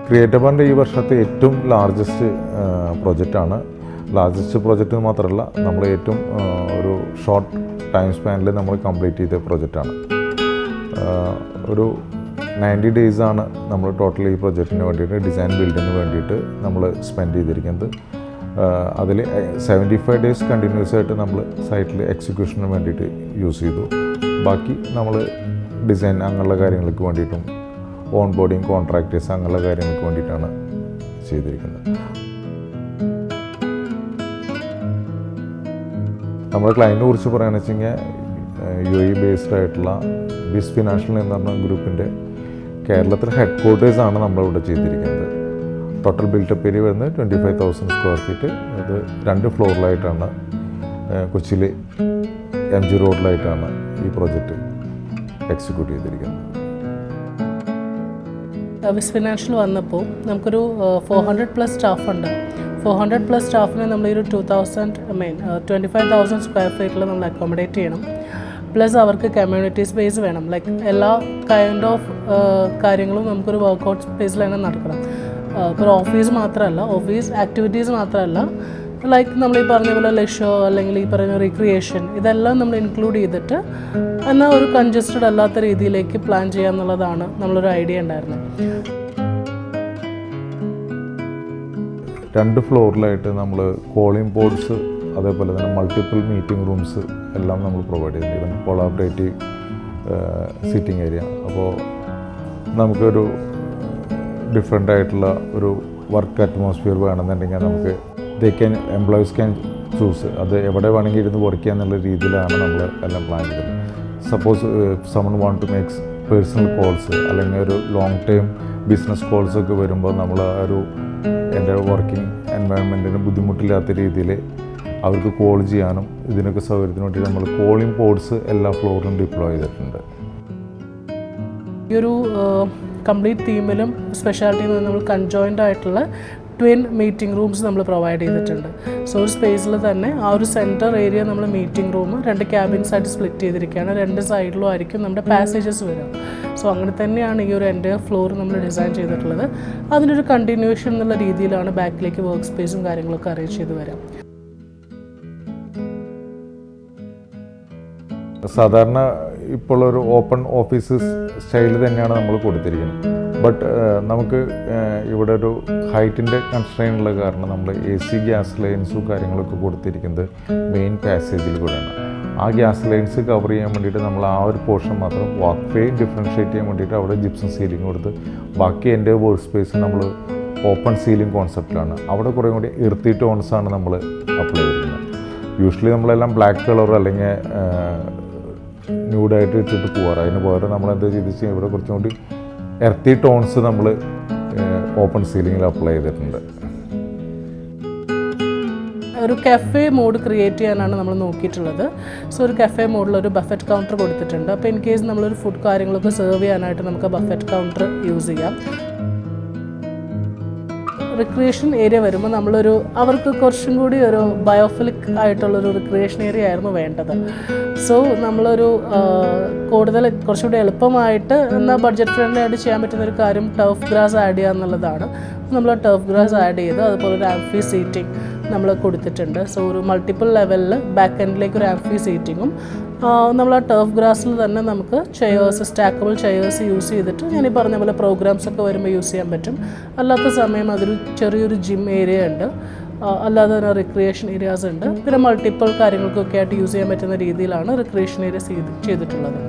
Creative ഹബിൻ്റെ ഈ വർഷത്തെ ഏറ്റവും ലാർജസ്റ്റ് പ്രൊജക്റ്റാണ്. ലാർജസ്റ്റ് പ്രൊജക്റ്റ് മാത്രമല്ല, നമ്മൾ ഏറ്റവും ഒരു ഷോർട്ട് ടൈം സ്പാനിൽ നമ്മൾ കംപ്ലീറ്റ് ചെയ്ത പ്രൊജക്റ്റാണ്. ഒരു 90 ഡേയ്സാണ് നമ്മൾ ടോട്ടൽ ഈ പ്രൊജക്റ്റിന് വേണ്ടിയിട്ട്, ഡിസൈൻ ബിൽഡിന് വേണ്ടിയിട്ട് നമ്മൾ സ്പെൻഡ് ചെയ്തിരിക്കുന്നത്. അതിൽ 75 ഡേയ്സ് കണ്ടിന്യൂസ് ആയിട്ട് നമ്മൾ സൈറ്റിൽ എക്സിക്യൂഷന് വേണ്ടിയിട്ട് യൂസ് ചെയ്തു. ബാക്കി നമ്മൾ ഡിസൈൻ അങ്ങനെയുള്ള കാര്യങ്ങൾക്ക് വേണ്ടിയിട്ടും ഓൺ ബോർഡിങ് കോൺട്രാക്ടേഴ്സ് അങ്ങനെയുള്ള കാര്യങ്ങൾക്ക് വേണ്ടിയിട്ടാണ് ചെയ്തിരിക്കുന്നത്. നമ്മുടെ ക്ലയൻറ്റിനെ കുറിച്ച് പറയുകയാണെന്ന് വെച്ച് കഴിഞ്ഞാൽ UAE ബേസ്ഡ് ആയിട്ടുള്ള ബിസ് ഫിനാൻഷ്യൽ എന്ന് പറഞ്ഞ ഗ്രൂപ്പിൻ്റെ കേരളത്തിലെ ഹെഡ് ക്വാർട്ടേഴ്സാണ് നമ്മളിവിടെ ചെയ്തിരിക്കുന്നത്. ടോട്ടൽ ബിൽറ്റപ്പ് ഏരിയ വരുന്നത് 25,000 സ്ക്വയർ ഫീറ്റ്. ഇത് 2 ഫ്ലോറിലായിട്ടാണ് കൊച്ചിയിൽ MG റോഡിലായിട്ടാണ് ഈ പ്രോജക്റ്റ് എക്സിക്യൂട്ട് ചെയ്തിരിക്കുന്നത്. ബിസ് ഫിനാൻഷ്യൽ വന്നപ്പോൾ നമുക്കൊരു 400+ സ്റ്റാഫുണ്ട്. 400+ സ്റ്റാഫിനെ നമ്മൾ ഒരു 25,000 സ്ക്വയർ ഫീറ്റിൽ നമ്മൾ അക്കോമഡേറ്റ് ചെയ്യണം. പ്ലസ് അവർക്ക് കമ്മ്യൂണിറ്റി സ്പേസ് വേണം. ലൈക്ക് എല്ലാ കൈൻഡ് ഓഫ് കാര്യങ്ങളും നമുക്കൊരു വർക്കൗട്ട് സ്പേസിൽ തന്നെ നടക്കണം. ഇപ്പോൾ ഓഫീസ് മാത്രമല്ല, ഓഫീസ് ആക്ടിവിറ്റീസ് മാത്രമല്ല, ലൈക്ക് നമ്മൾ ഈ പറഞ്ഞ പോലെ ലെഷോ അല്ലെങ്കിൽ ഈ പറയുന്ന റിക്രിയേഷൻ, ഇതെല്ലാം നമ്മൾ ഇൻക്ലൂഡ് ചെയ്തിട്ട് എന്നാൽ ഒരു കൺജസ്റ്റഡ് അല്ലാത്ത രീതിയിലേക്ക് പ്ലാൻ ചെയ്യുക എന്നുള്ളതാണ് നമ്മളൊരു ഐഡിയ ഉണ്ടായിരുന്നത്. 2 ഫ്ലോറിലായിട്ട് നമ്മൾ കോളിംഗ് ബോർഡ്സ്, അതേപോലെ തന്നെ മൾട്ടിപ്പിൾ മീറ്റിംഗ് റൂംസ് എല്ലാം നമ്മൾ പ്രൊവൈഡ് ചെയ്യുന്നുണ്ട്. ഇവൻ കൊളാബറേറ്റീവ് സിറ്റിംഗ് ഏരിയ. അപ്പോൾ നമുക്കൊരു ഡിഫറെൻ്റ് ആയിട്ടുള്ള ഒരു വർക്ക് അറ്റ്മോസ്ഫിയർ വേണമെന്നുണ്ടെങ്കിൽ നമുക്ക് എംപ്ലോയീസ് ക്യാൻ ചൂസ് അത് എവിടെ വേണമെങ്കിൽ ഇരുന്ന് വർക്ക് ചെയ്യുക എന്നുള്ള രീതിയിലാണ് നമ്മൾ എല്ലാം പ്ലാൻ ചെയ്തത്. Suppose someone want to makes personal calls അല്ലെങ്കിൽ ഒരു ലോങ് ടൈം ബിസിനസ് കോൾസൊക്കെ വരുമ്പോൾ നമ്മൾ ഒരു എൻ്റെ വർക്കിംഗ് എൻവയൺമെൻറ്റിന് ബുദ്ധിമുട്ടില്ലാത്ത രീതിയിൽ അവർക്ക് കോൾ ചെയ്യാനും ഇതിനൊക്കെ സൗകര്യത്തിന് വേണ്ടി നമ്മൾ കോളിംഗ് ബോർഡ്സ് എല്ലാ ഫ്ലോറിലും ഡിപ്ലോയ് ചെയ്തിട്ടുണ്ട്. ഈ ഒരു കംപ്ലീറ്റ് തീമിലും സ്പെഷ്യാലിറ്റിയിൽ നമ്മൾ കൺജോയിൻ്റ് ആയിട്ടുള്ള ട്വിൻ മീറ്റിംഗ് റൂംസ് നമ്മൾ പ്രൊവൈഡ് ചെയ്തിട്ടുണ്ട്. സോ ഒരു സ്പേസിൽ തന്നെ ആ ഒരു സെൻറ്റർ ഏരിയ നമ്മൾ മീറ്റിംഗ് റൂം 2 ക്യാബിൻസ് ആയിട്ട് സ്പ്ലിറ്റ് ചെയ്തിരിക്കുകയാണ്. 2 സൈഡിലും ആയിരിക്കും നമ്മുടെ പാസേജസ് വരിക. സോ അങ്ങനെ തന്നെയാണ് ഈ ഒരു എൻ്റയർ ഫ്ലോർ നമ്മൾ ഡിസൈൻ ചെയ്തിട്ടുള്ളത്. അതിനൊരു കണ്ടിന്യൂഷൻ എന്നുള്ള രീതിയിലാണ് ബാക്കിലേക്ക് വർക്ക് സ്പേസും കാര്യങ്ങളൊക്കെ അറേഞ്ച് ചെയ്ത് വരാം. സാധാരണ ഇപ്പോൾ ഒരു ഓപ്പൺ ഓഫീസ് സ്റ്റൈൽ തന്നെയാണ് നമ്മൾ കൊടുത്തിരിക്കുന്നത്. ബട്ട് നമുക്ക് ഇവിടെ ഒരു ഹൈറ്റിൻ്റെ കൺസ്ട്രെയിൻ ഉള്ള കാരണം നമ്മൾ AC ഗ്യാസ് ലൈൻസും കാര്യങ്ങളൊക്കെ കൊടുത്തിരിക്കുന്നത് മെയിൻ പാസേജിൽ കൂടെയാണ്. ആ ഗ്യാസ് ലൈൻസ് കവർ ചെയ്യാൻ വേണ്ടിയിട്ട് നമ്മൾ ആ ഒരു പോർഷൻ മാത്രം വാക്ക് വേ ഡിഫറൻഷ്യേറ്റ് ചെയ്യാൻ വേണ്ടിയിട്ട് അവിടെ ജിപ്സം സീലിംഗ് കൊടുത്ത് ബാക്കി എൻ്റെ വർക്ക് സ്പേസ് നമ്മൾ ഓപ്പൺ സീലിംഗ് കോൺസെപ്റ്റിലാണ്. അവിടെ കുറേ കൂടി എർത്തി ടോൺസാണ് നമ്മൾ അപ്ലൈ ചെയ്തിരിക്കുന്നത്. യൂഷ്വലി നമ്മളെല്ലാം ബ്ലാക്ക് കളർ അല്ലെങ്കിൽ ന്യൂഡായിട്ട് ഇട്ടിട്ട് പോകാറ്. അതിന് പകരം നമ്മളെന്താ ചെയ്തിട്ട് ഇവിടെ കുറച്ചും കൂടി എർത്തി ടോൺസ് നമ്മൾ ഓപ്പൺ സീലിങ്ങിൽ അപ്ലൈ ചെയ്തിട്ടുണ്ട്. ഒരു കഫേ മോഡ് ക്രിയേറ്റ് ചെയ്യാനാണ് നമ്മൾ നോക്കിയിട്ടുള്ളത്. സോ ഒരു കഫേ മോഡിലൊരു ബഫറ്റ് കൗണ്ടർ കൊടുത്തിട്ടുണ്ട്. അപ്പോൾ ഇൻ കേസ് നമ്മളൊരു ഫുഡ് കാര്യങ്ങളൊക്കെ സെർവ് ചെയ്യാനായിട്ട് നമുക്ക് ബഫറ്റ് കൗണ്ടർ യൂസ് ചെയ്യാം. റിക്രിയേഷൻ ഏരിയ വരുമ്പോൾ നമ്മളൊരു അവർക്ക് കുറച്ചും കൂടി ഒരു ബയോഫിലിക് ആയിട്ടുള്ളൊരു റിക്രിയേഷൻ ഏരിയ ആയിരുന്നു വേണ്ടത്. സോ നമ്മളൊരു കുറച്ചുകൂടി എളുപ്പമായിട്ട് എന്നാൽ ബഡ്ജറ്റ് ഫ്രണ്ട്ലി ആയിട്ട് ചെയ്യാൻ പറ്റുന്നൊരു കാര്യം ടർഫ് ഗ്രാസ് ആഡ് ചെയ്യുക എന്നുള്ളതാണ്. നമ്മൾ ടർഫ് ഗ്രാസ് ആഡ് ചെയ്ത് അതുപോലെ ഒരു ആംഫി സീറ്റിംഗ് നമ്മൾ കൊടുത്തിട്ടുണ്ട്. സോ ഒരു മൾട്ടിപ്പിൾ ലെവലിൽ ബാക്ക് എൻഡിലേക്ക് ഒരു ആംഫി സീറ്റിങ്ങും നമ്മൾ ആ ടർഫ് ഗ്രാസിൽ തന്നെ നമുക്ക് ചെയേഴ്സ്, സ്റ്റാക്കബിൾ ചെയേഴ്സ് യൂസ് ചെയ്തിട്ട് ഞാൻ ഈ പറഞ്ഞ പോലെ പ്രോഗ്രാംസൊക്കെ വരുമ്പോൾ യൂസ് ചെയ്യാൻ പറ്റും. അല്ലാത്ത സമയം അതൊരു ചെറിയൊരു ജിം ഏരിയ ഉണ്ട്, അല്ലാതെ തന്നെ റിക്രിയേഷൻ ഏരിയാസ് ഉണ്ട്. പിന്നെ മൾട്ടിപ്പിൾ കാര്യങ്ങൾക്കൊക്കെ ആയിട്ട് യൂസ് ചെയ്യാൻ പറ്റുന്ന രീതിയിലാണ് റിക്രിയേഷൻ ഏരിയ ചെയ്തിട്ടുള്ളത്.